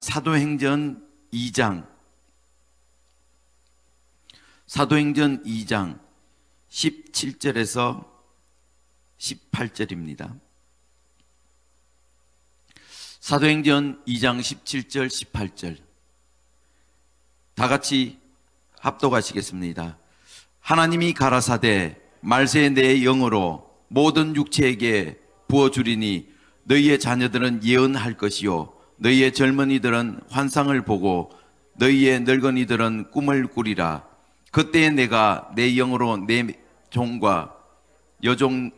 사도행전 2장 17절에서 18절입니다. 사도행전 2장 17절 18절 다 같이 합독하시겠습니다. 하나님이 가라사대 말세 내 영으로 모든 육체에게 부어주리니 너희의 자녀들은 예언할 것이요 너희의 젊은이들은 환상을 보고 너희의 늙은이들은 꿈을 꾸리라. 그때에 내가 내 영으로 내 종과 여종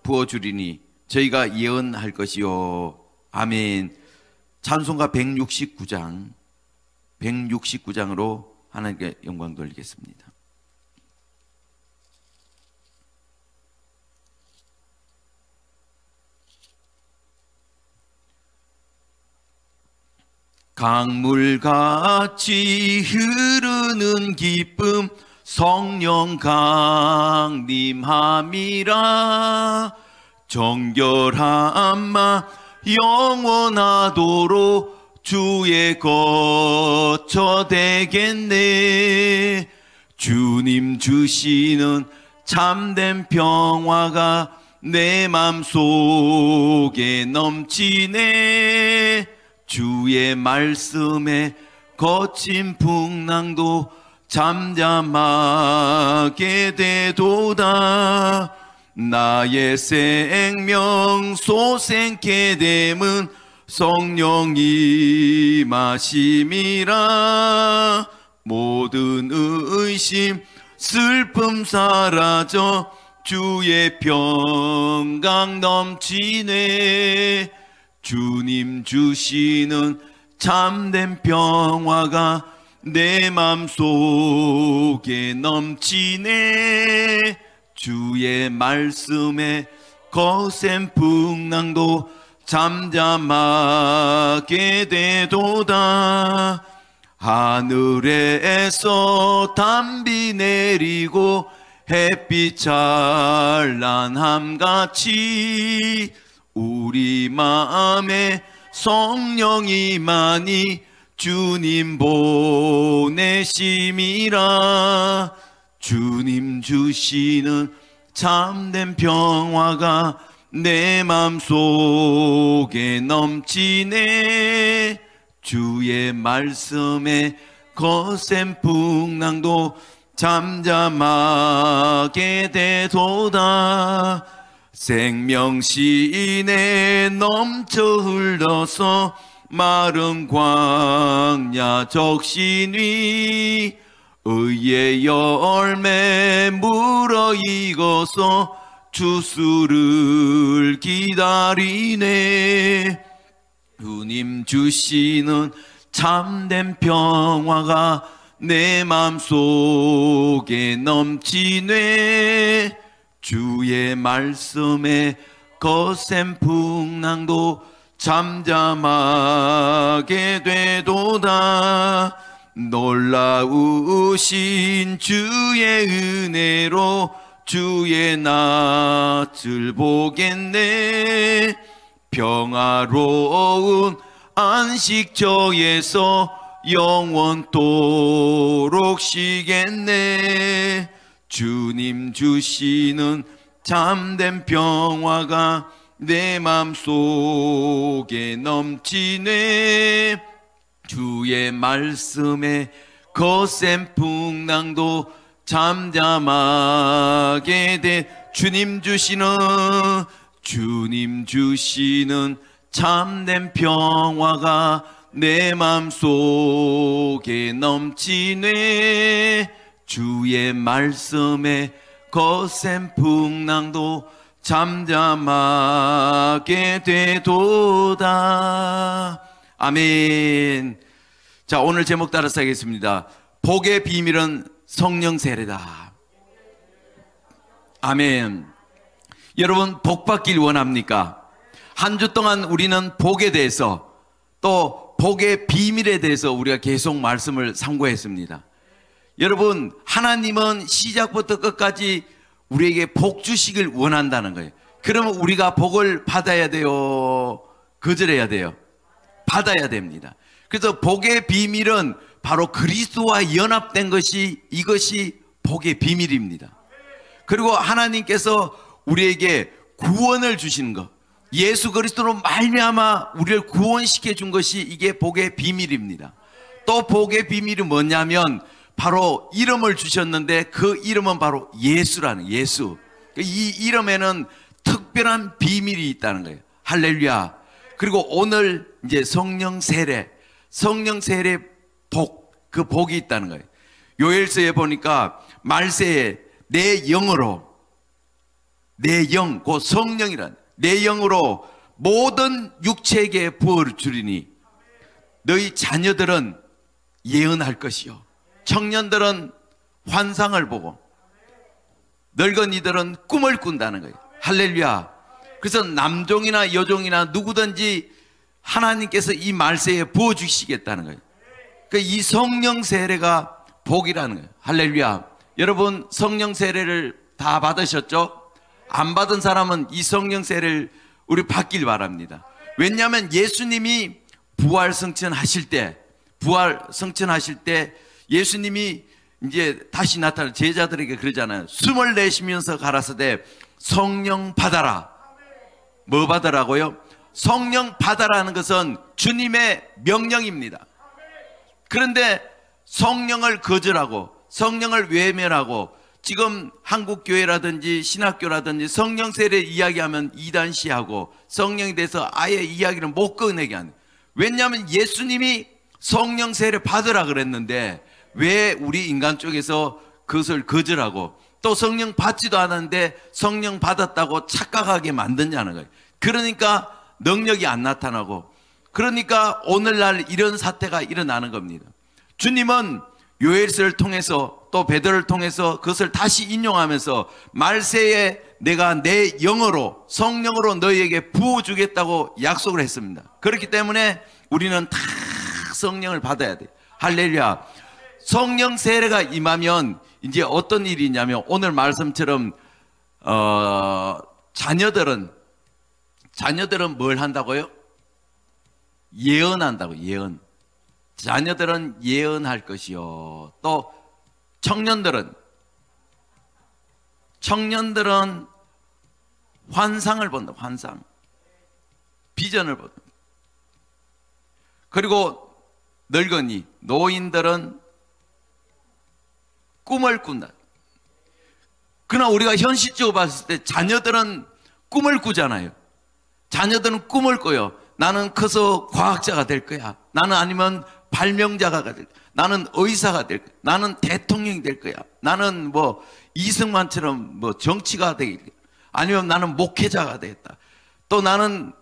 부어주리니 저희가 예언할 것이요. 아멘. 찬송가 169장으로 하나님께 영광 돌리겠습니다. 강물같이 흐르는 기쁨 성령 강림함이라. 정결한 마 영원하도록 주의 거처 되겠네. 주님 주시는 참된 평화가 내 맘속에 넘치네. 주의 말씀에 거친 풍랑도 잠잠하게 되도다. 나의 생명 소생케 됨은 성령이 마심이라. 모든 의심 슬픔 사라져 주의 평강 넘치네. 주님 주시는 참된 평화가 내 맘속에 넘치네. 주의 말씀에 거센 풍랑도 잠잠하게 되도다. 하늘에서 담비 내리고 햇빛 찬란함같이 우리 마음에 성령이 많이 주님 보내심이라. 주님 주시는 참된 평화가 내 맘속에 넘치네. 주의 말씀에 거센 풍랑도 잠잠하게 되도다. 생명시내 넘쳐 흘러서 마른 광야 적신이 의의 열매 물어익어서 주수를 기다리네. 주님 주시는 참된 평화가 내 맘속에 넘치네. 주의 말씀에 거센 풍랑도 잠잠하게 되도다. 놀라우신 주의 은혜로 주의 낯을 보겠네. 평화로운 안식처에서 영원토록 쉬겠네. 주님 주시는 참된 평화가 내 맘속에 넘치네. 주의 말씀에 거센 풍랑도 잠잠하게 돼. 주님 주시는 참된 평화가 내 맘속에 넘치네. 주의 말씀에 거센 풍랑도 잠잠하게 되도다. 아멘. 자, 오늘 제목 따라서 하겠습니다. 복의 비밀은 성령 세례다. 아멘. 여러분, 복 받길 원합니까? 한 주 동안 우리는 복에 대해서 또 복의 비밀에 대해서 우리가 계속 말씀을 상고했습니다. 여러분, 하나님은 시작부터 끝까지 우리에게 복 주시길 원한다는 거예요. 그러면 우리가 복을 받아야 돼요? 거절해야 돼요? 받아야 됩니다. 그래서 복의 비밀은 바로 그리스도와 연합된 것이, 이것이 복의 비밀입니다. 그리고 하나님께서 우리에게 구원을 주시는 것, 예수 그리스도로 말미암아 우리를 구원시켜 준 것이 이게 복의 비밀입니다. 또 복의 비밀이 뭐냐면 바로 이름을 주셨는데 그 이름은 바로 예수라는, 예수. 이 이름에는 특별한 비밀이 있다는 거예요. 할렐루야. 그리고 오늘 이제 성령 세례 복, 그 복이 있다는 거예요. 요엘서에 보니까 말세에 내 영으로, 내 영, 그 성령이란 내 영으로 모든 육체에게 부어를 주리니 너희 자녀들은 예언할 것이요, 청년들은 환상을 보고 늙은이들은 꿈을 꾼다는 거예요. 할렐루야. 그래서 남종이나 여종이나 누구든지 하나님께서 이 말세에 부어주시겠다는 거예요. 이 성령 세례가 복이라는 거예요. 할렐루야. 여러분 성령 세례를 다 받으셨죠? 안 받은 사람은 이 성령 세례를 우리 받길 바랍니다. 왜냐하면 예수님이 부활 승천하실 때 예수님이 이제 다시 나타나 제자들에게 그러잖아요. 숨을 내쉬면서 가라사대 성령 받아라. 뭐 받으라고요? 성령 받아라는 것은 주님의 명령입니다. 그런데 성령을 거절하고 성령을 외면하고, 지금 한국교회라든지 신학교라든지 성령 세례 이야기하면 이단시하고 성령에 대해서 아예 이야기를 못 꺼내게 하는. 왜냐하면 예수님이 성령 세례 받으라 그랬는데 왜 우리 인간 쪽에서 그것을 거절하고 또 성령 받지도 않았는데 성령 받았다고 착각하게 만드냐는 거예요. 그러니까 능력이 안 나타나고, 그러니까 오늘날 이런 사태가 일어나는 겁니다. 주님은 요엘서를 통해서 또 베드로를 통해서 그것을 다시 인용하면서 말세에 내가 내 영으로, 성령으로 너희에게 부어주겠다고 약속을 했습니다. 그렇기 때문에 우리는 다 성령을 받아야 돼요. 할렐루야. 성령 세례가 임하면 이제 어떤 일이 있냐면 오늘 말씀처럼 자녀들은 뭘 한다고요? 예언한다고. 예언. 자녀들은 예언할 것이요. 또 청년들은 환상을 본다. 환상. 비전을 본다. 그리고 늙은이, 노인들은 꿈을 꾼다. 그러나 우리가 현실적으로 봤을 때 자녀들은 꿈을 꾸잖아요. 자녀들은 꿈을 꿔요. 나는 커서 과학자가 될 거야. 나는 아니면 발명자가 될 거야. 나는 의사가 될 거야. 나는 대통령이 될 거야. 나는 뭐 이승만처럼 뭐 정치가 되겠다. 아니면 나는 목회자가 되겠다. 또 나는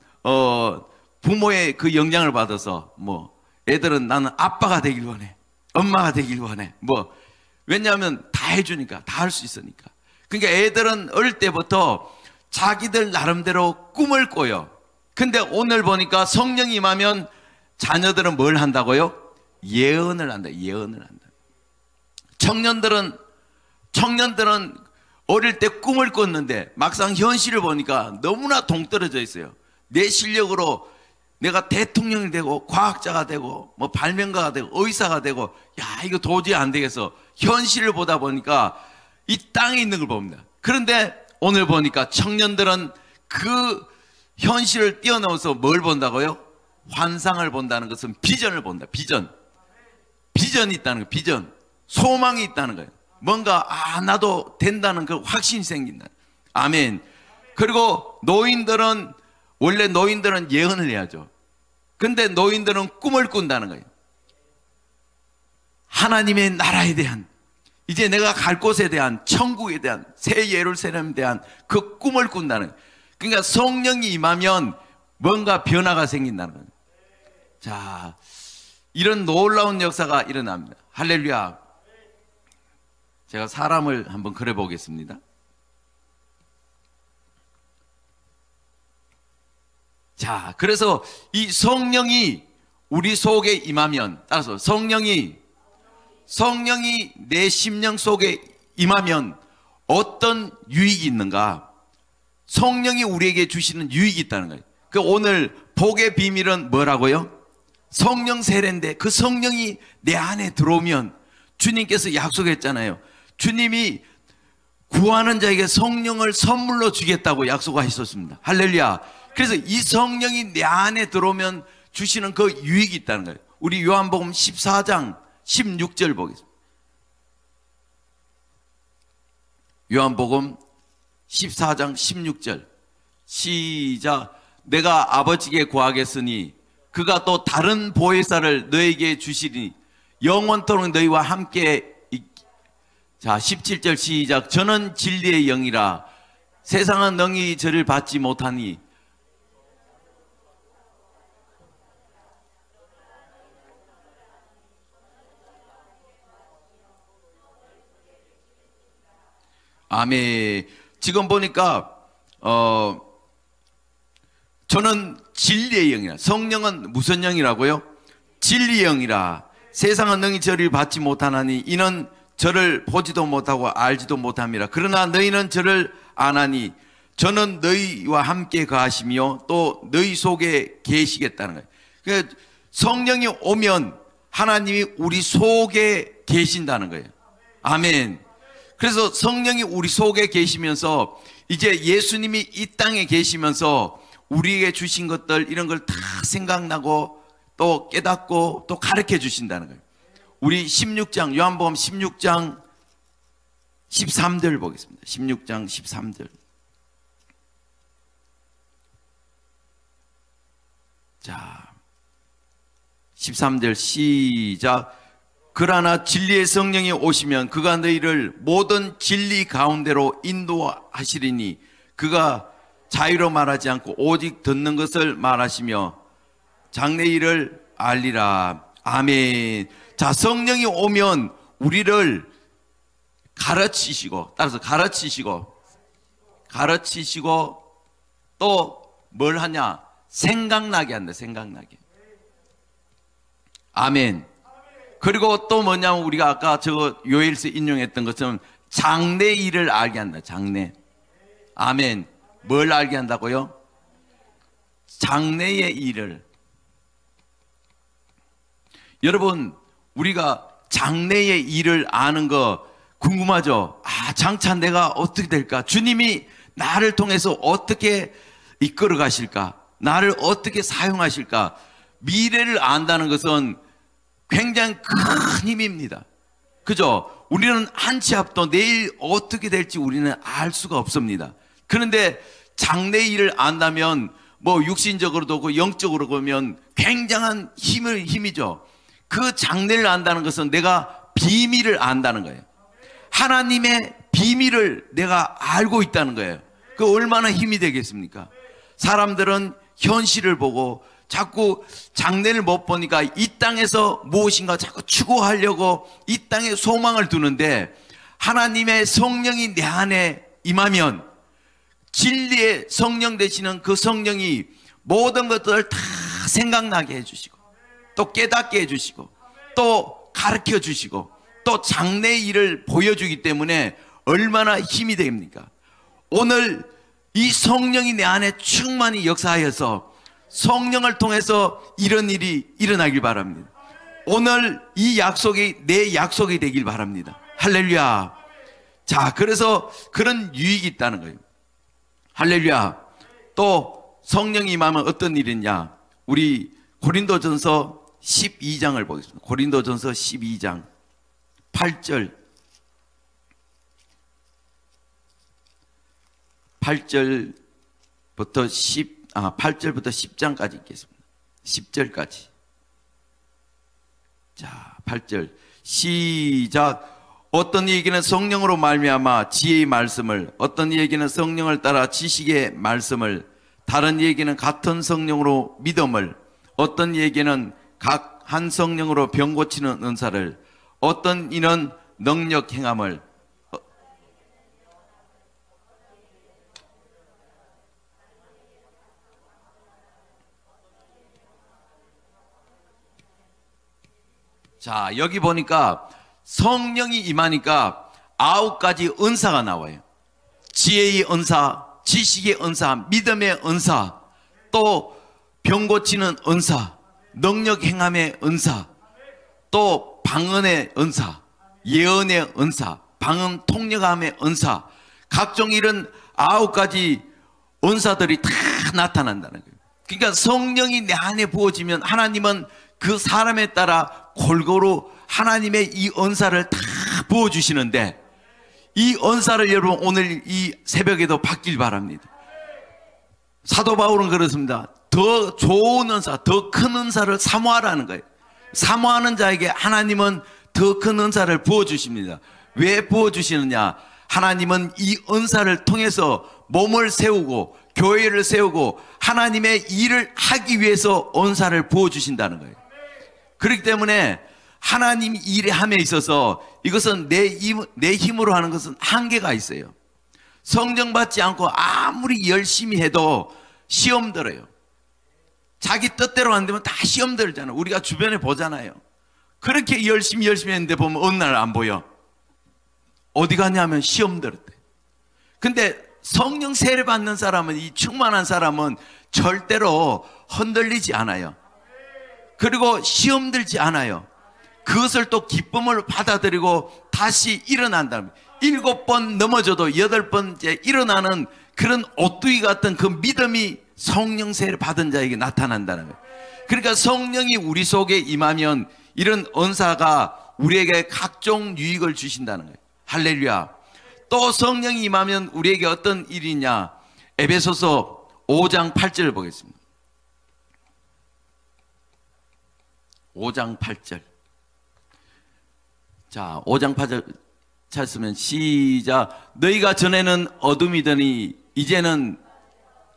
부모의 그 영향을 받아서 뭐 애들은 나는 아빠가 되길 원해. 엄마가 되길 원해. 뭐 왜냐하면 다 해주니까, 다 할 수 있으니까. 그러니까 애들은 어릴 때부터 자기들 나름대로 꿈을 꿔요. 근데 오늘 보니까 성령이 임하면 자녀들은 뭘 한다고요? 예언을 한다. 예언을 한다. 청년들은 어릴 때 꿈을 꿨는데 막상 현실을 보니까 너무나 동떨어져 있어요. 내 실력으로 내가 대통령이 되고 과학자가 되고 뭐 발명가가 되고 의사가 되고, 야 이거 도저히 안 되겠어. 현실을 보다 보니까 이 땅에 있는 걸 봅니다. 그런데 오늘 보니까 청년들은 그 현실을 뛰어넘어서 뭘 본다고요? 환상을 본다는 것은 비전을 본다. 비전이 있다는 거예요. 비전. 소망이 있다는 거예요. 뭔가 나도 된다는 그 확신이 생긴다. 아멘. 그리고 원래 노인들은 예언을 해야죠. 근데 노인들은 꿈을 꾼다는 거예요. 하나님의 나라에 대한, 이제 내가 갈 곳에 대한, 천국에 대한, 새 예루살렘에 대한 그 꿈을 꾼다는 거예요. 그러니까 성령이 임하면 뭔가 변화가 생긴다는 거예요. 자, 이런 놀라운 역사가 일어납니다. 할렐루야. 제가 사람을 한번 그려보겠습니다. 자, 그래서 이 성령이 우리 속에 임하면, 따라서 성령이 내 심령 속에 임하면 어떤 유익이 있는가? 성령이 우리에게 주시는 유익이 있다는 거예요. 그 오늘 복의 비밀은 뭐라고요? 성령 세례인데 그 성령이 내 안에 들어오면 주님께서 약속했잖아요. 주님이 구하는 자에게 성령을 선물로 주겠다고 약속하셨습니다. 할렐루야. 그래서 이 성령이 내 안에 들어오면 주시는 그 유익이 있다는 거예요. 우리 요한복음 14장 16절 보겠습니다. 요한복음 14장 16절 시작. 내가 아버지께 구하겠으니 그가 또 다른 보혜사를 너에게 주시리니 영원토록 너희와 함께 자 17절 시작. 저는 진리의 영이라 세상은 능히 저를 받지 못하니 아멘. 지금 보니까 저는 진리의 영이라. 성령은 무슨 영이라고요? 진리의 영이라. 세상은 능히 저를 받지 못하나니 이는 저를 보지도 못하고 알지도 못함이라. 그러나 너희는 저를 아나니 저는 너희와 함께 거하시며 또 너희 속에 계시겠다는 거예요. 그러니까 성령이 오면 하나님이 우리 속에 계신다는 거예요. 아멘. 그래서 성령이 우리 속에 계시면서 이제 예수님이 이 땅에 계시면서 우리에게 주신 것들 이런 걸 다 생각나고 또 깨닫고 또 가르쳐 주신다는 거예요. 우리 16장 요한복음 16장 13절 보겠습니다. 16장 13절. 자 13절 시작. 그러나 진리의 성령이 오시면 그가 너희를 모든 진리 가운데로 인도하시리니 그가 자유로 말하지 않고 오직 듣는 것을 말하시며 장래 일을 알리라. 아멘. 자, 성령이 오면 우리를 가르치시고 따라서 가르치시고 또 뭘 하냐? 생각나게 한다. 생각나게. 아멘. 그리고 또 뭐냐면 우리가 아까 저 요엘서 인용했던 것처럼 장래 일을 알게 한다. 장래. 아멘. 뭘 알게 한다고요? 장래의 일을. 여러분 우리가 장래의 일을 아는 거 궁금하죠? 아, 장차 내가 어떻게 될까? 주님이 나를 통해서 어떻게 이끌어 가실까? 나를 어떻게 사용하실까? 미래를 안다는 것은 굉장히 큰 힘입니다. 그죠? 우리는 한 치 앞도 내일 어떻게 될지 우리는 알 수가 없습니다. 그런데 장래 일을 안다면 뭐 육신적으로도 그 영적으로 보면 굉장한 힘이죠. 그 장래를 안다는 것은 내가 비밀을 안다는 거예요. 하나님의 비밀을 내가 알고 있다는 거예요. 그 얼마나 힘이 되겠습니까? 사람들은 현실을 보고 자꾸 장래를 못 보니까 이 땅에서 무엇인가 자꾸 추구하려고 이 땅에 소망을 두는데 하나님의 성령이 내 안에 임하면 진리의 성령 되시는 그 성령이 모든 것들을 다 생각나게 해주시고 또 깨닫게 해주시고 또 가르쳐 주시고 또 장래의 일을 보여주기 때문에 얼마나 힘이 됩니까? 오늘 이 성령이 내 안에 충만히 역사하여서 성령을 통해서 이런 일이 일어나길 바랍니다. 오늘 이 약속이 내 약속이 되길 바랍니다. 할렐루야. 자, 그래서 그런 유익이 있다는 거예요. 할렐루야. 또 성령이 임하면 어떤 일이 있냐? 우리 고린도전서 12장을 보겠습니다. 고린도전서 12장 8절부터 10장까지 읽겠습니다. 10절까지. 자, 8절 시작. 어떤 이에게는 성령으로 말미암아 지혜의 말씀을, 어떤 이에게는 성령을 따라 지식의 말씀을, 다른 이에게는 같은 성령으로 믿음을, 어떤 이에게는 각 한 성령으로 병 고치는 은사를, 어떤 이는 능력 행함을, 자, 여기 보니까 성령이 임하니까 9가지 은사가 나와요. 지혜의 은사, 지식의 은사, 믿음의 은사, 또 병 고치는 은사, 능력 행함의 은사, 또 방언의 은사, 예언의 은사, 방언 통역함의 은사, 각종 이런 9가지 은사들이 다 나타난다는 거예요. 그러니까 성령이 내 안에 부어지면 하나님은 그 사람에 따라 골고루 하나님의 이 은사를 다 부어주시는데, 이 은사를 여러분 오늘 이 새벽에도 받길 바랍니다. 사도 바울은 그렇습니다. 더 좋은 은사, 더 큰 은사를 사모하라는 거예요. 사모하는 자에게 하나님은 더 큰 은사를 부어주십니다. 왜 부어주시느냐? 하나님은 이 은사를 통해서 몸을 세우고 교회를 세우고 하나님의 일을 하기 위해서 은사를 부어주신다는 거예요. 그렇기 때문에 하나님 일에 함에 있어서 이것은 내 힘으로 하는 것은 한계가 있어요. 성령 받지 않고 아무리 열심히 해도 시험 들어요. 자기 뜻대로 안 되면 다 시험 들잖아요. 우리가 주변에 보잖아요. 그렇게 열심히 했는데 보면 어느 날 안 보여. 어디 갔냐면 시험 들었대. 근데 성령 세례 받는 사람은, 이 충만한 사람은 절대로 흔들리지 않아요. 그리고 시험 들지 않아요. 그것을 또 기쁨을 받아들이고 다시 일어난다는 거예요. 7번 넘어져도 8번째 일어나는 그런 오뚜기 같은 그 믿음이 성령 세례 받은 자에게 나타난다는 거예요. 그러니까 성령이 우리 속에 임하면 이런 은사가 우리에게 각종 유익을 주신다는 거예요. 할렐루야. 또 성령이 임하면 우리에게 어떤 일이냐? 에베소서 5장 8절을 보겠습니다. 5장 8절. 자, 5장 8절 찾으면 시작. 너희가 전에는 어둠이더니 이제는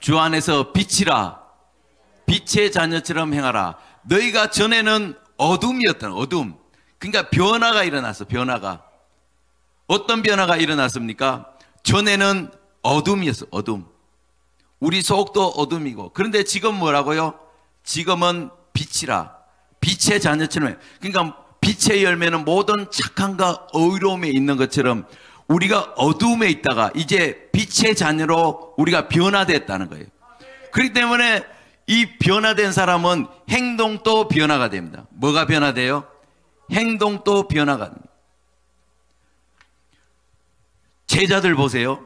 주 안에서 빛이라. 빛의 자녀처럼 행하라. 너희가 전에는 어둠이었던, 어둠. 그러니까 변화가 일어났어. 변화가. 어떤 변화가 일어났습니까? 전에는 어둠이었어. 어둠. 우리 속도 어둠이고. 그런데 지금 뭐라고요? 지금은 빛이라. 빛의 자녀처럼. 그러니까 빛의 열매는 모든 착함과 의로움에 있는 것처럼 우리가 어둠에 있다가 이제 빛의 자녀로 우리가 변화됐다는 거예요. 그렇기 때문에 이 변화된 사람은 행동도 변화가 됩니다. 뭐가 변화돼요? 행동도 변화가 됩니다. 제자들 보세요.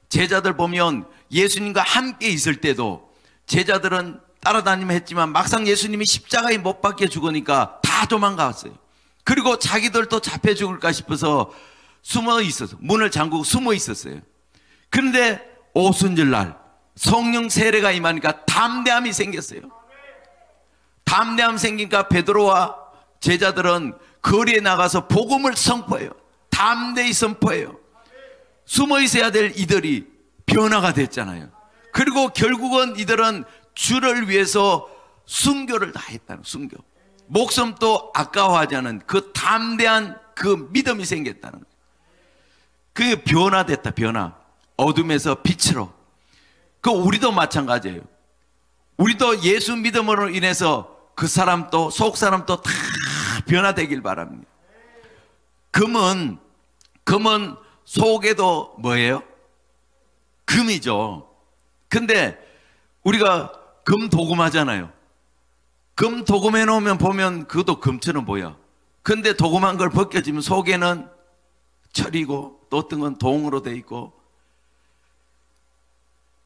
제자들 보면 예수님과 함께 있을 때도 제자들은 따라다니면 했지만 막상 예수님이 십자가에 못 박혀 죽으니까 다 도망갔어요. 그리고 자기들도 잡혀 죽을까 싶어서 숨어 있어서 문을 잠그고 숨어 있었어요. 그런데 오순절날 성령 세례가 임하니까 담대함이 생겼어요. 담대함 생기니까 베드로와 제자들은 거리에 나가서 복음을 선포해요. 담대히 선포해요. 숨어 있어야 될 이들이 변화가 됐잖아요. 그리고 결국은 이들은 주를 위해서 순교를 다 했다는, 순교. 목숨도 아까워하지 않은 그 담대한 그 믿음이 생겼다는 거예요. 그게 변화됐다, 변화. 어둠에서 빛으로. 그 우리도 마찬가지예요. 우리도 예수 믿음으로 인해서 그 사람도 속 사람도 다 변화되길 바랍니다. 금은 속에도 뭐예요? 금이죠. 근데 우리가 금 도금하잖아요. 금 도금해 놓으면 보면 그것도 금처럼 보여. 근데 도금한 걸 벗겨지면 속에는 철이고 또 어떤 건 동으로 돼 있고.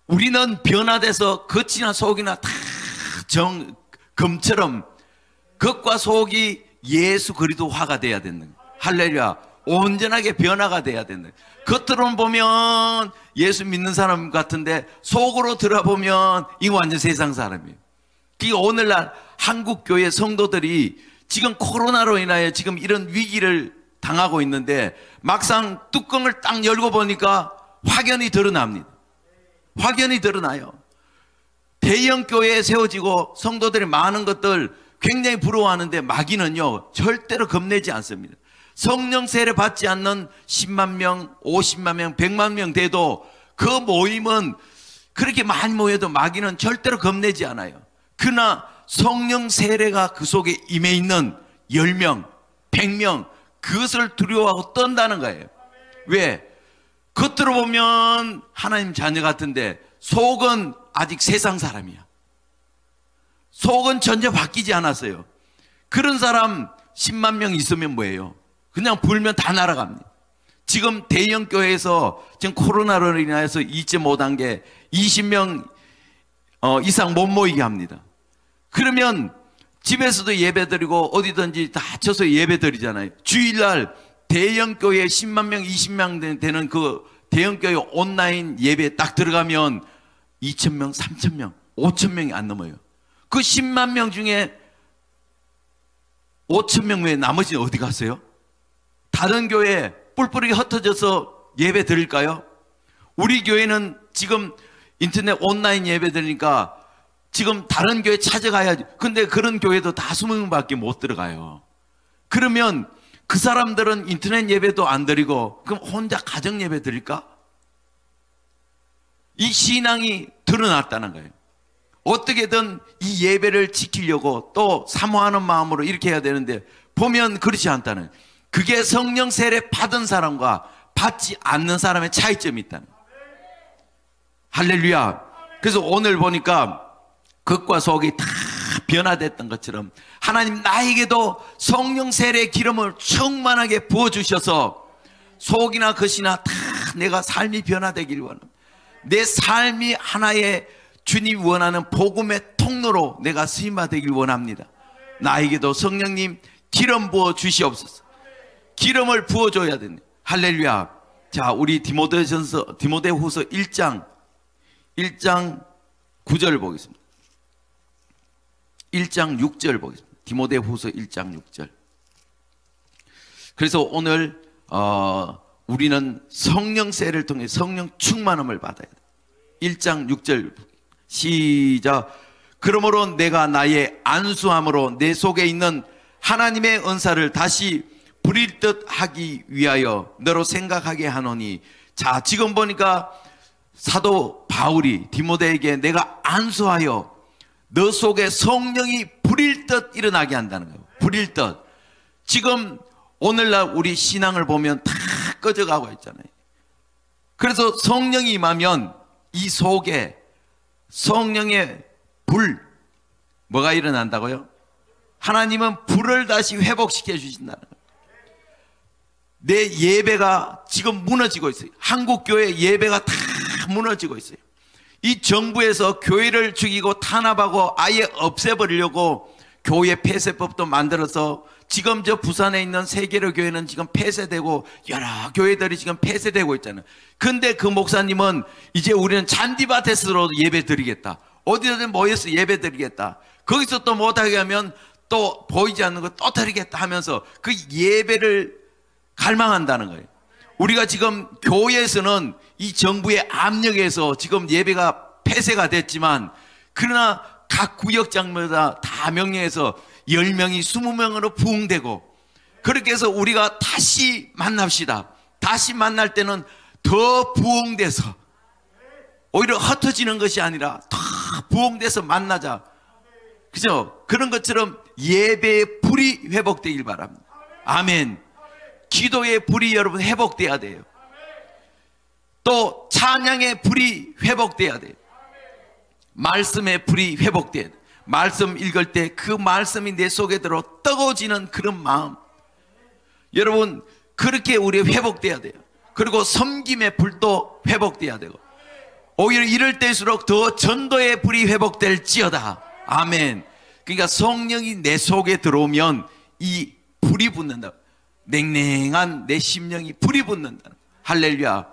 우리는 변화돼서 겉이나 속이나 다 금처럼 겉과 속이 예수 그리스도화가 돼야 되는 거예요. 할렐루야. 온전하게 변화가 돼야 된다. 겉으로는 보면 예수 믿는 사람 같은데 속으로 들어보면 이 완전 세상 사람이에요. 그러니까 오늘날 한국 교회 성도들이 지금 코로나로 인하여 지금 이런 위기를 당하고 있는데 막상 뚜껑을 딱 열고 보니까 확연히 드러납니다. 확연히 드러나요. 대형 교회에 세워지고 성도들이 많은 것들 굉장히 부러워하는데 마귀는요 절대로 겁내지 않습니다. 성령 세례 받지 않는 10만 명, 50만 명, 100만 명 돼도 그 모임은 그렇게 많이 모여도 마귀는 절대로 겁내지 않아요. 그러나 성령 세례가 그 속에 임해 있는 10명, 100명 그것을 두려워하고 떤다는 거예요. 왜? 겉으로 보면 하나님 자녀 같은데 속은 아직 세상 사람이야. 속은 전혀 바뀌지 않았어요. 그런 사람 10만 명 있으면 뭐예요? 그냥 불면 다 날아갑니다. 지금 대형 교회에서 지금 코로나로 인해서 2.5단계 20명 이상 못 모이게 합니다. 그러면 집에서도 예배 드리고 어디든지 다 쳐서 예배 드리잖아요. 주일날 대형 교회 10만 명, 20명 되는 그 대형 교회 온라인 예배 딱 들어가면 2,000명, 3,000명, 5,000명이 안 넘어요. 그 10만 명 중에 5,000명 외에 나머지는 어디 갔어요? 다른 교회 뿔뿔이 흩어져서 예배 드릴까요? 우리 교회는 지금 인터넷 온라인 예배 드리니까 지금 다른 교회 찾아가야지. 근데 그런 교회도 다 20명밖에 못 들어가요. 그러면 그 사람들은 인터넷 예배도 안 드리고 그럼 혼자 가정 예배 드릴까? 이 신앙이 드러났다는 거예요. 어떻게든 이 예배를 지키려고 또 사모하는 마음으로 이렇게 해야 되는데 보면 그렇지 않다는 거예요. 그게 성령 세례 받은 사람과 받지 않는 사람의 차이점이 있다는 거예요. 할렐루야. 그래서 오늘 보니까 겉과 속이 다 변화됐던 것처럼 하나님 나에게도 성령 세례의 기름을 충만하게 부어주셔서 속이나 겉이나 다 내가 삶이 변화되길 원합니다. 내 삶이 하나의 주님 원하는 복음의 통로로 내가 쓰임받기를 원합니다. 나에게도 성령님 기름 부어 주시옵소서. 기름을 부어줘야 됩니다. 할렐루야. 자, 우리 디모데후서 1장 9절 보겠습니다. 1장 6절 보겠습니다. 디모데후서 1장 6절. 그래서 오늘 우리는 성령세를 통해 성령 충만함을 받아야 돼. 1장 6절 시작. 그러므로 내가 나의 안수함으로 내 속에 있는 하나님의 은사를 다시 부릴 듯 하기 위하여 너로 생각하게 하노니. 자, 지금 보니까 사도 바울이 디모데에게 내가 안수하여 너 속에 성령이 부릴 듯 일어나게 한다는 거예요. 부릴 듯. 지금 오늘날 우리 신앙을 보면 다 꺼져가고 있잖아요. 그래서 성령이 임하면 이 속에 성령의 불, 뭐가 일어난다고요? 하나님은 불을 다시 회복시켜 주신다는 거예요. 내 예배가 지금 무너지고 있어요. 한국교회 예배가 다 무너지고 있어요. 이 정부에서 교회를 죽이고 탄압하고 아예 없애버리려고 교회 폐쇄법도 만들어서 지금 저 부산에 있는 세계로 교회는 지금 폐쇄되고 여러 교회들이 지금 폐쇄되고 있잖아요. 근데 그 목사님은 이제 우리는 잔디밭에서도 예배 드리겠다. 어디든 모여서 예배 드리겠다. 거기서 또 못하게 하면 또 보이지 않는 거 또 드리겠다 하면서 그 예배를 갈망한다는 거예요. 우리가 지금 교회에서는 이 정부의 압력에서 지금 예배가 폐쇄가 됐지만 그러나 각 구역장마다 다 명령해서 10명이 20명으로 부흥되고 그렇게 해서 우리가 다시 만납시다. 다시 만날 때는 더 부흥돼서 오히려 흩어지는 것이 아니라 더 부흥돼서 만나자. 그죠? 그런 것처럼 예배의 불이 회복되길 바랍니다. 아멘. 기도의 불이 여러분 회복돼야 돼요. 또 찬양의 불이 회복돼야 돼요. 말씀의 불이 회복돼야 돼요. 말씀 읽을 때 그 말씀이 내 속에 들어 뜨거워지는 그런 마음. 여러분 그렇게 우리 회복돼야 돼요. 그리고 섬김의 불도 회복돼야 되고 오히려 이럴 때일수록 더 전도의 불이 회복될지어다. 아멘. 그러니까 성령이 내 속에 들어오면 이 불이 붙는다. 냉랭한 내 심령이 불이 붙는다. 할렐루야.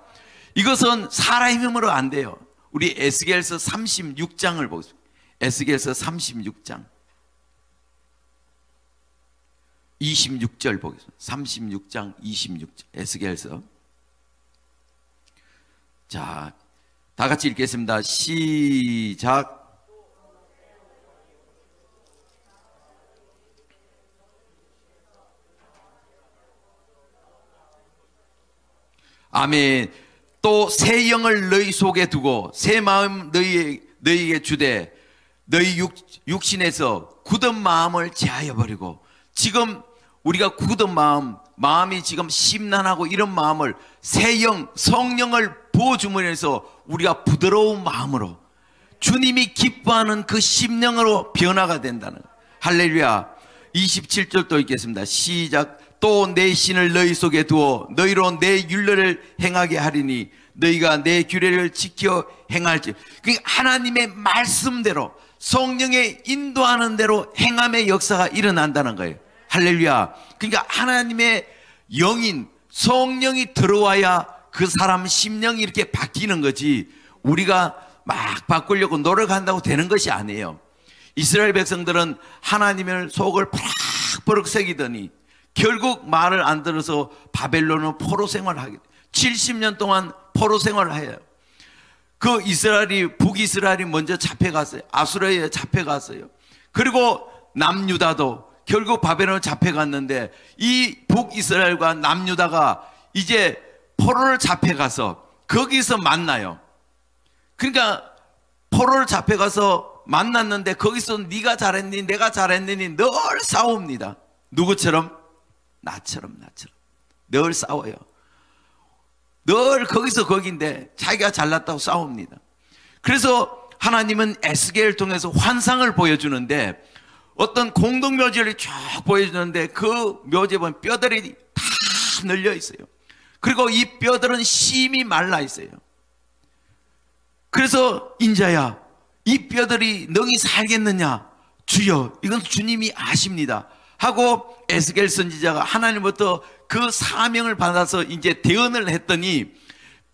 이것은 사람의 힘으로 안 돼요. 우리 에스겔서 36장을 보겠습니다. 에스겔서 36장 26절 보겠습니다. 36장 26절 에스겔서. 자, 다 같이 읽겠습니다. 시작. 아멘. 또 새 영을 너희 속에 두고 새 마음 너희에게 주되 너희 육신에서 굳은 마음을 제하여 버리고. 지금 우리가 굳은 마음이 지금 심란하고 이런 마음을 새 영, 성령을 부어줌으로 해서 우리가 부드러운 마음으로 주님이 기뻐하는 그 심령으로 변화가 된다는 거예요. 할렐루야. 27절 또 읽겠습니다. 시작. 또 내 신을 너희 속에 두어 너희로 내 율례를 행하게 하리니 너희가 내 규례를 지켜 행할지. 그러니까 하나님의 말씀대로 성령의 인도하는 대로 행함의 역사가 일어난다는 거예요. 할렐루야. 그러니까 하나님의 영인 성령이 들어와야 그 사람 심령이 이렇게 바뀌는 거지, 우리가 막 바꾸려고 노력한다고 되는 것이 아니에요. 이스라엘 백성들은 하나님의 속을 버럭버럭 새기더니 결국 말을 안 들어서 바벨론은 포로 생활을 하게 돼요. 70년 동안 포로 생활을 해요. 그 이스라엘이, 북이스라엘이 먼저 잡혀갔어요. 아수르에 잡혀갔어요. 그리고 남유다도 결국 바벨론에 잡혀갔는데, 이 북이스라엘과 남유다가 이제 포로를 잡혀가서 거기서 만나요. 그러니까 포로를 잡혀가서 만났는데 거기서 네가 잘했니 내가 잘했니 늘 싸웁니다. 누구처럼? 나처럼 늘 싸워요. 늘 거기서 거긴데 자기가 잘났다고 싸웁니다. 그래서 하나님은 에스겔을 통해서 환상을 보여주는데, 어떤 공동묘지를 쭉 보여주는데 그 묘지에 보면 뼈들이 다 늘려 있어요. 그리고 이 뼈들은 심이 말라 있어요. 그래서 인자야, 이 뼈들이 능히 살겠느냐? 주여, 이건 주님이 아십니다 하고 에스겔 선지자가 하나님부터 그 사명을 받아서 이제 대언을 했더니,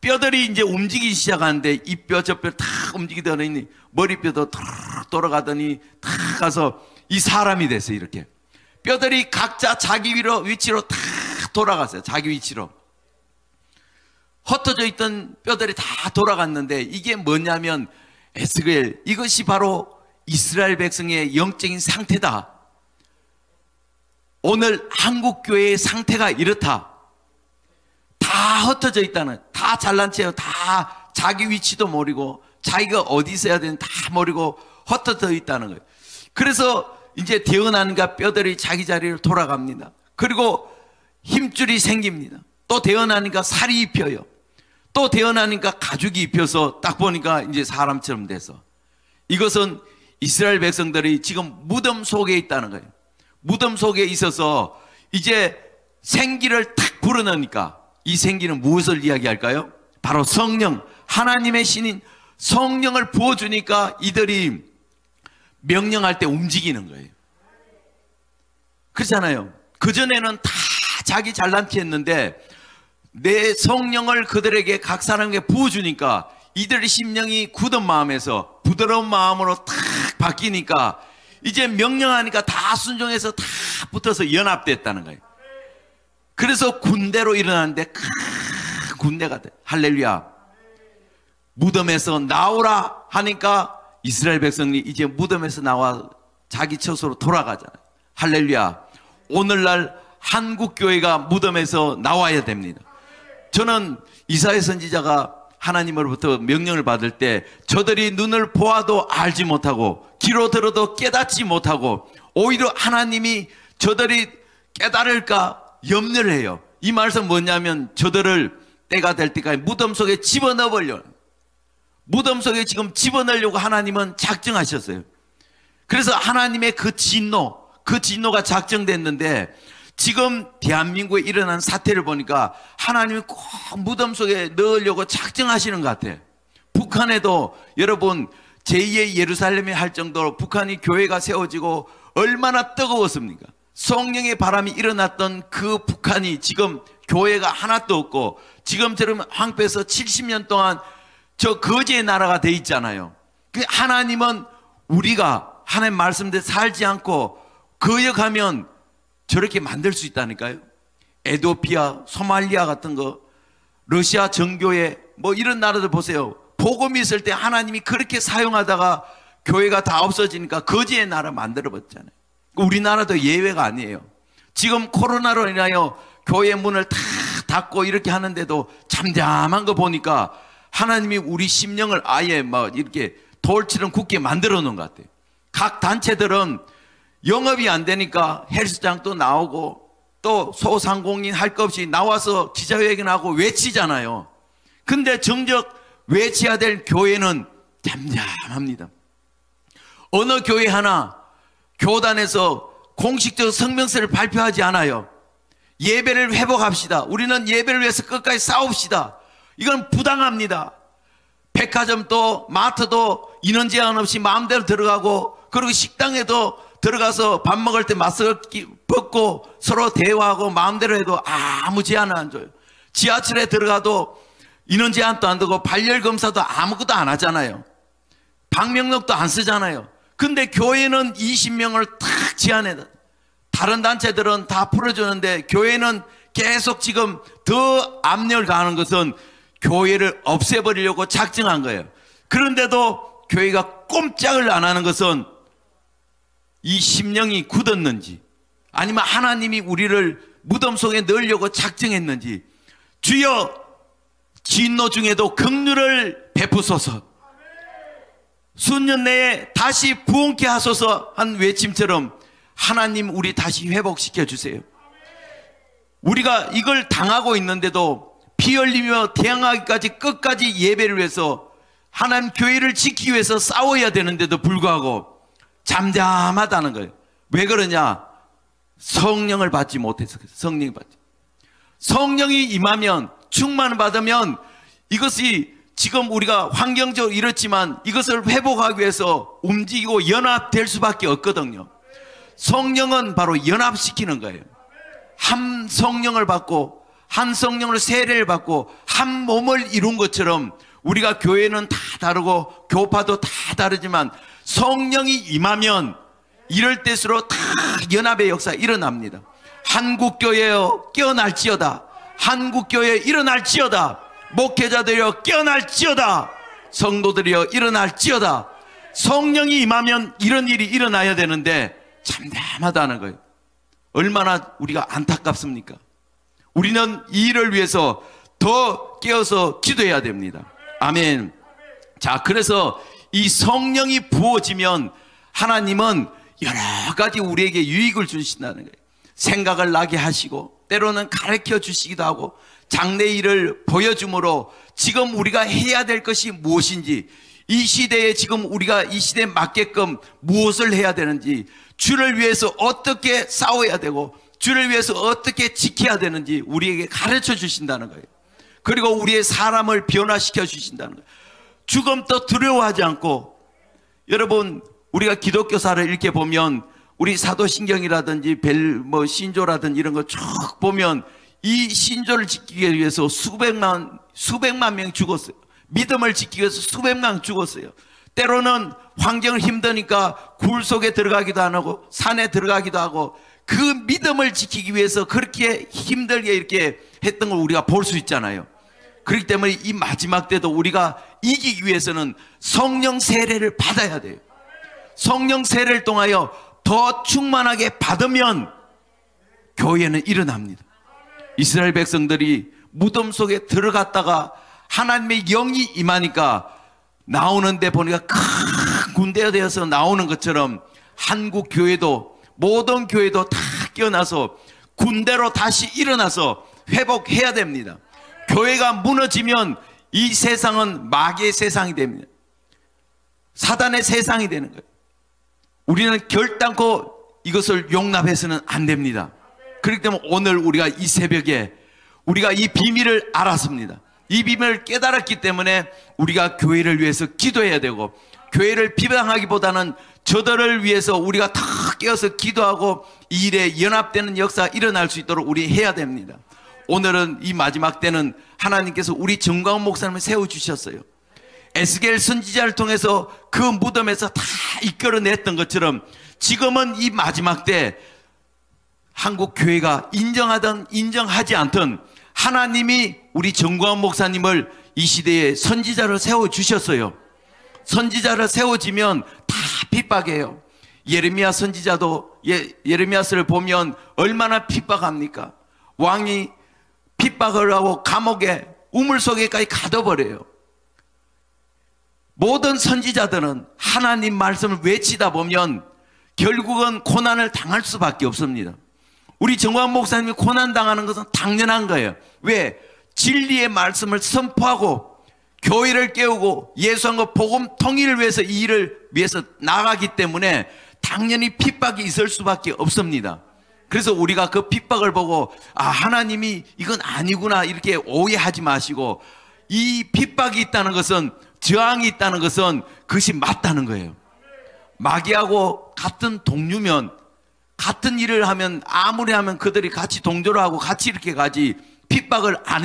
뼈들이 이제 움직이기 시작하는데 이 뼈 저 뼈 다 움직이더니 머리뼈도 탁 돌아가더니 탁 가서 이 사람이 됐어요. 이렇게 뼈들이 각자 자기 위치로 다 돌아갔어요. 자기 위치로 흩어져 있던 뼈들이 다 돌아갔는데, 이게 뭐냐면 에스겔, 이것이 바로 이스라엘 백성의 영적인 상태다. 오늘 한국교회의 상태가 이렇다. 다 흩어져 있다는, 다 잘난 체요. 다 자기 위치도 모르고 자기가 어디 있어야 되는지 다 모르고 흩어져 있다는 거예요. 그래서 이제 태어나니까 뼈들이 자기 자리로 돌아갑니다. 그리고 힘줄이 생깁니다. 또 태어나니까 살이 입혀요. 또 태어나니까 가죽이 입혀서 딱 보니까 이제 사람처럼 돼서, 이것은 이스라엘 백성들이 지금 무덤 속에 있다는 거예요. 무덤 속에 있어서 이제 생기를 탁 불어넣으니까, 이 생기는 무엇을 이야기할까요? 바로 성령, 하나님의 신인 성령을 부어주니까 이들이 명령할 때 움직이는 거예요. 그렇잖아요. 그전에는 다 자기 잘난 체 했는데 내 성령을 그들에게 각 사람에게 부어주니까 이들의 심령이 굳은 마음에서 부드러운 마음으로 탁 바뀌니까 이제 명령하니까 다 순종해서 다 붙어서 연합됐다는 거예요. 그래서 군대로 일어나는데 큰 군대가 돼. 할렐루야. 무덤에서 나오라 하니까 이스라엘 백성이 이제 무덤에서 나와 자기 처소로 돌아가잖아요. 할렐루야. 오늘날 한국교회가 무덤에서 나와야 됩니다. 저는 이사야 선지자가 하나님으로부터 명령을 받을 때 저들이 눈을 보아도 알지 못하고 귀로 들어도 깨닫지 못하고 오히려 하나님이 저들이 깨달을까 염려를 해요. 이 말씀 뭐냐면 저들을 때가 될 때까지 무덤 속에 집어넣으려고, 무덤 속에 지금 집어넣으려고 하나님은 작정하셨어요. 그래서 하나님의 그 진노가 작정됐는데, 지금 대한민국에 일어난 사태를 보니까 하나님이 꼭 무덤 속에 넣으려고 작정하시는 것 같아요. 북한에도 여러분 제2의 예루살렘이 할 정도로 북한이 교회가 세워지고 얼마나 뜨거웠습니까? 성령의 바람이 일어났던 그 북한이 지금 교회가 하나도 없고 지금처럼 황폐해서 70년 동안 저 거지의 나라가 돼 있잖아요. 그 하나님은 우리가 하나님 말씀대로 살지 않고 거역하면 저렇게 만들 수 있다니까요. 에도피아, 소말리아 같은 거, 러시아 정교회 뭐 이런 나라들 보세요. 복음이 있을 때 하나님이 그렇게 사용하다가 교회가 다 없어지니까 거지의 나라 만들어봤잖아요. 우리나라도 예외가 아니에요. 지금 코로나로 인하여 교회 문을 다 닫고 이렇게 하는데도 잠잠한 거 보니까 하나님이 우리 심령을 아예 막 이렇게 돌처럼 굳게 만들어 놓은 것 같아요. 각 단체들은 영업이 안 되니까 헬스장도 나오고 또 소상공인 할 것 없이 나와서 기자회견하고 외치잖아요. 근데 정작 외쳐야 될 교회는 잠잠합니다. 어느 교회 하나 교단에서 공식적 성명서를 발표하지 않아요. 예배를 회복합시다. 우리는 예배를 위해서 끝까지 싸웁시다. 이건 부당합니다. 백화점도 마트도 인원 제한 없이 마음대로 들어가고, 그리고 식당에도 들어가서 밥 먹을 때 마스크 벗고 서로 대화하고 마음대로 해도 아무 제한을 안 줘요. 지하철에 들어가도 인원 제한도 안 되고 발열 검사도 아무것도 안 하잖아요. 방명록도 안 쓰잖아요. 근데 교회는 20명을 탁 제한해. 다른 단체들은 다 풀어주는데 교회는 계속 지금 더 압력을 가하는 것은 교회를 없애버리려고 작정한 거예요. 그런데도 교회가 꼼짝을 안 하는 것은 이 심령이 굳었는지, 아니면 하나님이 우리를 무덤 속에 넣으려고 작정했는지, 주여 진노 중에도 긍휼을 베푸소서, 수년 내에 다시 부흥케 하소서 한 외침처럼 하나님 우리 다시 회복시켜 주세요. 우리가 이걸 당하고 있는데도 피 흘리며 대항하기까지 끝까지 예배를 위해서 하나님 교회를 지키기 위해서 싸워야 되는데도 불구하고 잠잠하다는 거예요. 왜 그러냐? 성령을 받지 못해서. 성령이 임하면, 충만을 받으면 이것이 지금 우리가 환경적으로 이렇지만 이것을 회복하기 위해서 움직이고 연합될 수밖에 없거든요. 성령은 바로 연합시키는 거예요. 한 성령을 받고 한 성령을 세례를 받고 한 몸을 이룬 것처럼 우리가 교회는 다 다르고 교파도 다 다르지만 성령이 임하면 이럴 때수록 다 연합의 역사가 일어납니다. 한국교회여 깨어날지어다. 한국교회 일어날지어다. 목회자들이여 깨어날지어다. 성도들이여 일어날지어다. 성령이 임하면 이런 일이 일어나야 되는데 잠잠하다는 거예요. 얼마나 우리가 안타깝습니까? 우리는 이 일을 위해서 더 깨어서 기도해야 됩니다. 아멘. 자, 그래서 이 성령이 부어지면 하나님은 여러 가지 우리에게 유익을 주신다는 거예요. 생각을 나게 하시고 때로는 가르쳐 주시기도 하고 장래일을 보여줌으로 지금 우리가 해야 될 것이 무엇인지, 이 시대에 지금 우리가 이 시대에 맞게끔 무엇을 해야 되는지, 주를 위해서 어떻게 싸워야 되고 주를 위해서 어떻게 지켜야 되는지 우리에게 가르쳐 주신다는 거예요. 그리고 우리의 사람을 변화시켜 주신다는 거예요. 죽음도 두려워하지 않고, 여러분 우리가 기독교사를 이렇게 보면 우리 사도신경이라든지 신조라든지 이런 거 쭉 보면 이 신조를 지키기 위해서 수백만 명 죽었어요. 믿음을 지키기 위해서 수백만 명 죽었어요. 때로는 환경을 힘드니까 굴 속에 들어가기도 안 하고 산에 들어가기도 하고 그 믿음을 지키기 위해서 그렇게 힘들게 이렇게 했던 걸 우리가 볼 수 있잖아요. 그렇기 때문에 이 마지막 때도 우리가 이기기 위해서는 성령 세례를 받아야 돼요. 성령 세례를 통하여 더 충만하게 받으면 교회는 일어납니다. 이스라엘 백성들이 무덤 속에 들어갔다가 하나님의 영이 임하니까 나오는데 보니까 큰 군대가 되어서 나오는 것처럼 한국 교회도, 모든 교회도 다 깨어나서 군대로 다시 일어나서 회복해야 됩니다. 교회가 무너지면 이 세상은 마귀의 세상이 됩니다. 사단의 세상이 되는 거예요. 우리는 결단코 이것을 용납해서는 안 됩니다. 그렇기 때문에 오늘 우리가 이 새벽에 우리가 이 비밀을 알았습니다. 이 비밀을 깨달았기 때문에 우리가 교회를 위해서 기도해야 되고, 교회를 비방하기보다는 저들을 위해서 우리가 다 깨어서 기도하고 이 일에 연합되는 역사가 일어날 수 있도록 우리 해야 됩니다. 오늘은 이 마지막 때는 하나님께서 우리 정광훈 목사님을 세워주셨어요. 에스겔 선지자를 통해서 그 무덤에서 다 이끌어냈던 것처럼 지금은 이 마지막 때 한국 교회가 인정하든 인정하지 않든 하나님이 우리 정광훈 목사님을 이 시대에 선지자를 세워주셨어요. 선지자를 세워지면 다 핍박해요. 예레미야 선지자도 예레미야서를 보면 얼마나 핍박합니까? 왕이 핍박을 하고 감옥에 우물 속에까지 가둬버려요. 모든 선지자들은 하나님 말씀을 외치다 보면 결국은 고난을 당할 수밖에 없습니다. 우리 정광훈 목사님이 고난당하는 것은 당연한 거예요. 왜? 진리의 말씀을 선포하고 교회를 깨우고 예수님과 복음 통일을 위해서 이 일을 위해서 나가기 때문에 당연히 핍박이 있을 수밖에 없습니다. 그래서 우리가 그 핍박을 보고 하나님이 이건 아니구나 이렇게 오해하지 마시고, 이 핍박이 있다는 것은, 저항이 있다는 것은 그것이 맞다는 거예요. 마귀하고 같은 동료면, 같은 일을 하면, 아무리 하면 그들이 같이 동조를 하고 같이 이렇게 가지 핍박을 안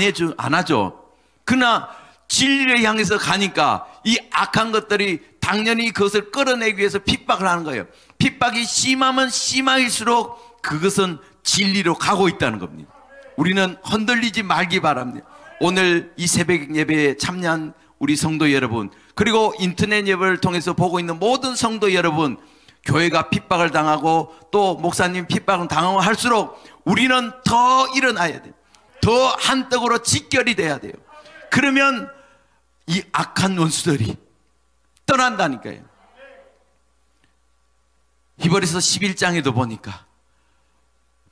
하죠. 그러나 진리를 향해서 가니까 이 악한 것들이 당연히 그것을 끌어내기 위해서 핍박을 하는 거예요. 핍박이 심하면 심할수록 그것은 진리로 가고 있다는 겁니다. 우리는 흔들리지 말기 바랍니다. 오늘 이 새벽 예배에 참여한 우리 성도 여러분, 그리고 인터넷 예배를 통해서 보고 있는 모든 성도 여러분, 교회가 핍박을 당하고 또 목사님 핍박을 당하고 할수록 우리는 더 일어나야 돼요. 더 한떡으로 직결이 돼야 돼요. 그러면 이 악한 원수들이 떠난다니까요. 히브리서 11장에도 보니까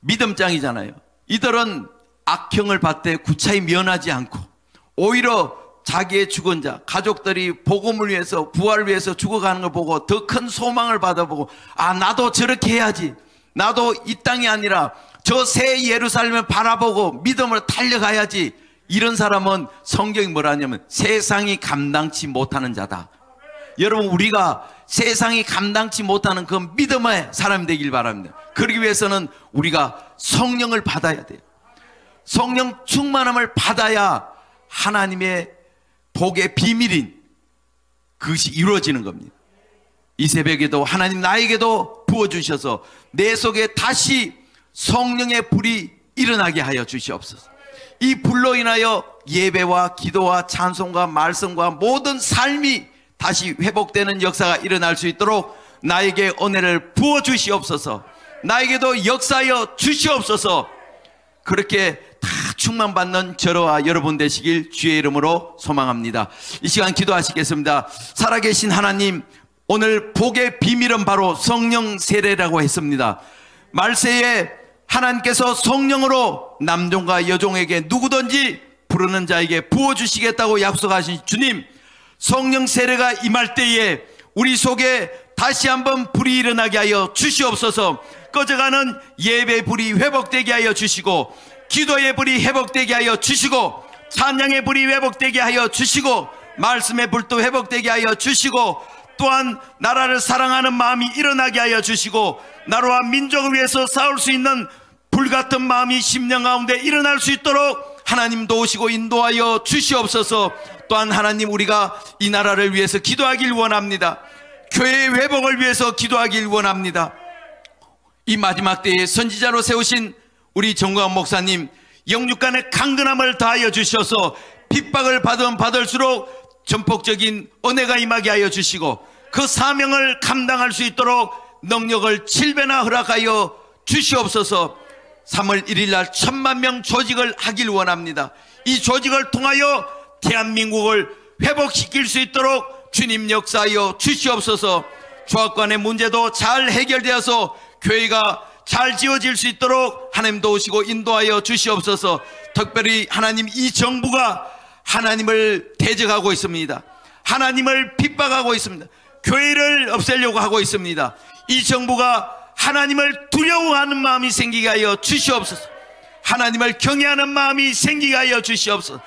믿음장이잖아요. 이들은 악형을 받되 구차히 면하지 않고 오히려 자기의 죽은 자, 가족들이 복음을 위해서, 부활을 위해서 죽어가는 걸 보고 더 큰 소망을 받아보고, 나도 저렇게 해야지, 나도 이 땅이 아니라 저 새 예루살렘을 바라보고 믿음으로 달려가야지. 이런 사람은 성경이 뭐라 하냐면 세상이 감당치 못하는 자다. 여러분, 우리가 세상이 감당치 못하는 그 믿음의 사람이 되길 바랍니다. 그러기 위해서는 우리가 성령을 받아야 돼요. 성령 충만함을 받아야 하나님의 복의 비밀인 그것이 이루어지는 겁니다. 이 새벽에도 하나님 나에게도 부어주셔서 내 속에 다시 성령의 불이 일어나게 하여 주시옵소서. 이 불로 인하여 예배와 기도와 찬송과 말씀과 모든 삶이 다시 회복되는 역사가 일어날 수 있도록 나에게 은혜를 부어주시옵소서. 나에게도 역사하여 주시옵소서. 그렇게 다 충만받는 저와 여러분 되시길 주의 이름으로 소망합니다. 이 시간 기도하시겠습니다. 살아계신 하나님, 오늘 복의 비밀은 바로 성령 세례라고 했습니다. 말세에 하나님께서 성령으로 남종과 여종에게 누구든지 부르는 자에게 부어주시겠다고 약속하신 주님, 성령 세례가 임할 때에 우리 속에 다시 한번 불이 일어나게 하여 주시옵소서. 꺼져가는 예배 불이 회복되게 하여 주시고, 기도의 불이 회복되게 하여 주시고, 찬양의 불이 회복되게 하여 주시고, 말씀의 불도 회복되게 하여 주시고, 또한 나라를 사랑하는 마음이 일어나게 하여 주시고, 나라와 민족을 위해서 싸울 수 있는 불같은 마음이 심령 가운데 일어날 수 있도록 하나님 도우시고 인도하여 주시옵소서. 또한 하나님, 우리가 이 나라를 위해서 기도하길 원합니다. 교회의 회복을 위해서 기도하길 원합니다. 이 마지막 때에 선지자로 세우신 우리 정광 목사님, 영육간의 강건함을 다하여 주셔서 핍박을 받으면 받을수록 전폭적인 은혜가 임하게 하여 주시고, 그 사명을 감당할 수 있도록 능력을 7배나 허락하여 주시옵소서. 3월 1일 날 10,000명 조직을 하길 원합니다. 이 조직을 통하여 대한민국을 회복시킬 수 있도록 주님 역사하여 주시옵소서. 조합관의 문제도 잘 해결되어서 교회가 잘 지어질 수 있도록 하나님 도우시고 인도하여 주시옵소서. 특별히 하나님, 이 정부가 하나님을 대적하고 있습니다. 하나님을 핍박하고 있습니다. 교회를 없애려고 하고 있습니다. 이 정부가 하나님을 두려워하는 마음이 생기게 하여 주시옵소서. 하나님을 경외하는 마음이 생기게 하여 주시옵소서.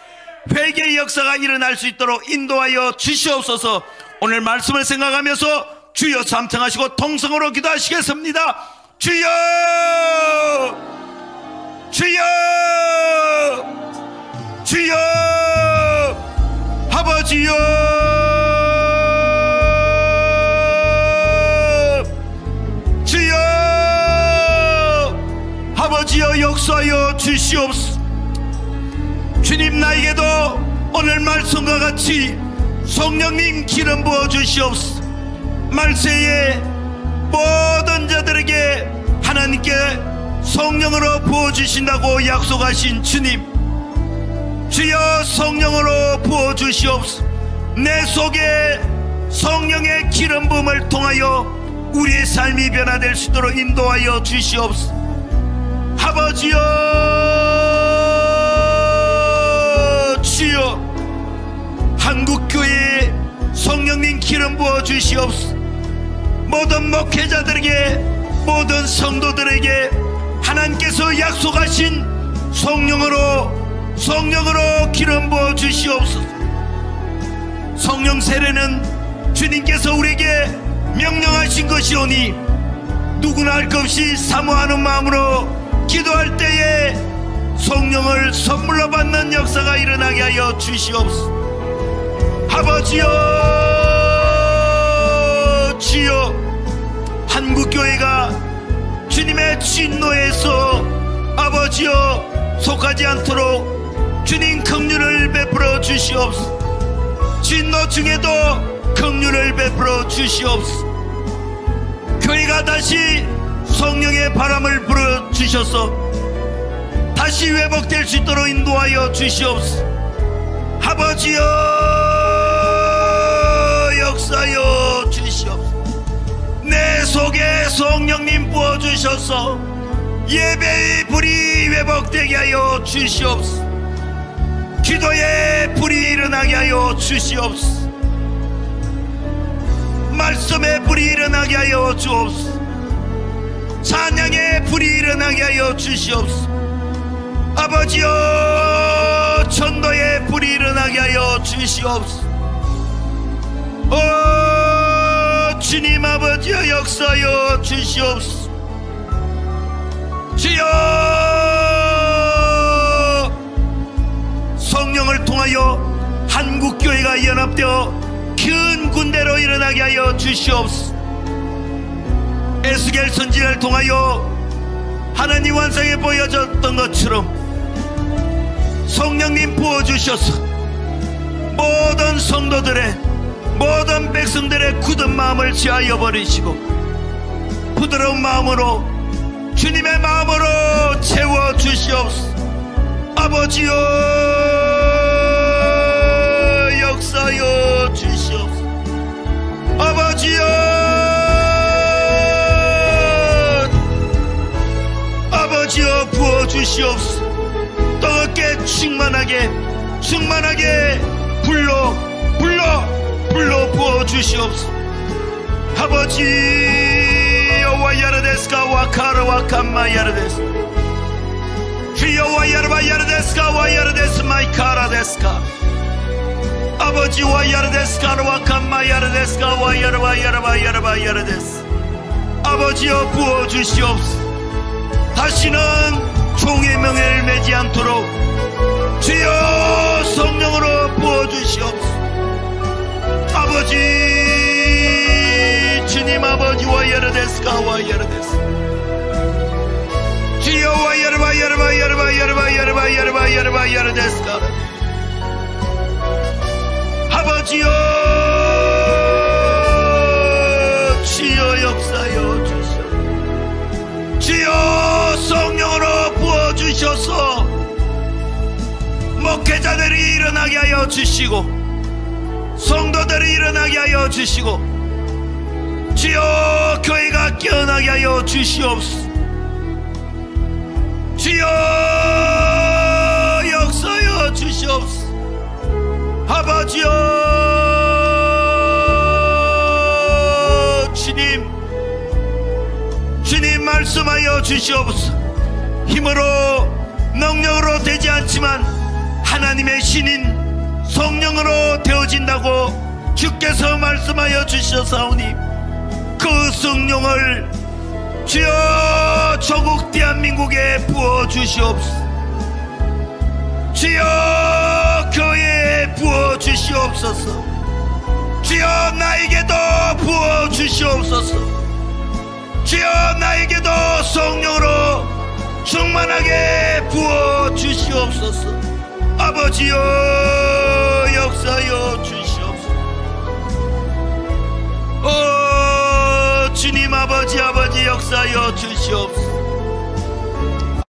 회개의 역사가 일어날 수 있도록 인도하여 주시옵소서. 오늘 말씀을 생각하면서 주여 삼창하시고 통성으로 기도하시겠습니다. 주여, 주여, 주여, 아버지여, 주여, 아버지여, 역사하여 주시옵소서. 주님, 나에게도 오늘 말씀과 같이 성령님 기름 부어 주시옵소서. 말세에 모든 자들에게 하나님께 성령으로 부어주신다고 약속하신 주님, 주여 성령으로 부어주시옵소서. 내 속에 성령의 기름 부음을 통하여 우리의 삶이 변화될 수 있도록 인도하여 주시옵소서. 아버지여, 주여, 한국 주시옵소서. 모든 목회자들에게, 모든 성도들에게 하나님께서 약속하신 성령으로 기름 부어 주시옵소서. 성령 세례는 주님께서 우리에게 명령하신 것이오니 누구나 할 것 없이 사모하는 마음으로 기도할 때에 성령을 선물로 받는 역사가 일어나게 하여 주시옵소서. 아버지여, 주여, 한국교회가 주님의 진노에서 아버지여 속하지 않도록 주님 긍휼을 베풀어 주시옵소서. 진노 중에도 긍휼을 베풀어 주시옵소서. 교회가 다시 성령의 바람을 불어 주셔서 다시 회복될 수 있도록 인도하여 주시옵소서. 아버지여, 역사여 주시옵소서. 내 속에 성령님 부어주셔서 예배의 불이 회복되게 하여 주시옵소서. 기도의 불이 일어나게 하여 주시옵소서. 말씀의 불이 일어나게 하여 주옵소서. 찬양의 불이 일어나게 하여 주시옵소서. 아버지여, 전도의 불이 일어나게 하여 주시옵소서. 주님 아버지여, 역사여 주시옵소서. 주여, 성령을 통하여 한국교회가 연합되어 큰 군대로 일어나게 하여 주시옵소서. 에스겔 선지자를 통하여 하나님 환상에 보여졌던 것처럼 성령님 부어주셔서 모든 성도들의, 모든 백성들의 굳은 마음을 제하여 버리시고 부드러운 마음으로, 주님의 마음으로 채워주시옵소서. 아버지여, 역사여 주시옵소서. 아버지여, 아버지여 부어주시옵소서. 뜨겁게 충만하게 불러 부어주시옵소서. 아버지, 와야르데스카 와카르 와칸마야르데스. 주여, 와야르바야르데스카 와야르데스 마이카라데스카. 아버지, 와야르데스카 와칸마야르데스카 와야르바야르바야르바야르데스. 아버지여 부어주시옵소서. 다시는 종의 명예를 매지 않도록 주여 성령으로 부어주시옵소서. 아버지, 주님 아버지, 와야르데스카 와야르데스. 주여, 와야르바야르바야르바야르바야르바야르바야르바야르데스카. 아버지여, 주여 역사여 주시옵소서. 주여 성령으로 부어주셔서 목회자들이 일어나게 하여 주시고 성도들이 일어나게 하여 주시고 주여 교회가 깨어나게 하여 주시옵소서. 주여 역사여 주시옵소서. 아버지여, 주님 말씀하여 주시옵소서. 힘으로 능력으로 되지 않지만 하나님의 신인 성령으로 되어진다고 주께서 말씀하여 주셨사오니 그 성령을 주여 조국 대한민국에 부어 주시옵소서. 주여 교회에 부어 주시옵소서. 주여 나에게도 부어 주시옵소서. 주여 나에게도 성령으로 충만하게 부어 주시옵소서. 아버지여 역사여 주시옵소서. 주님 아버지 역사여 주시옵소서.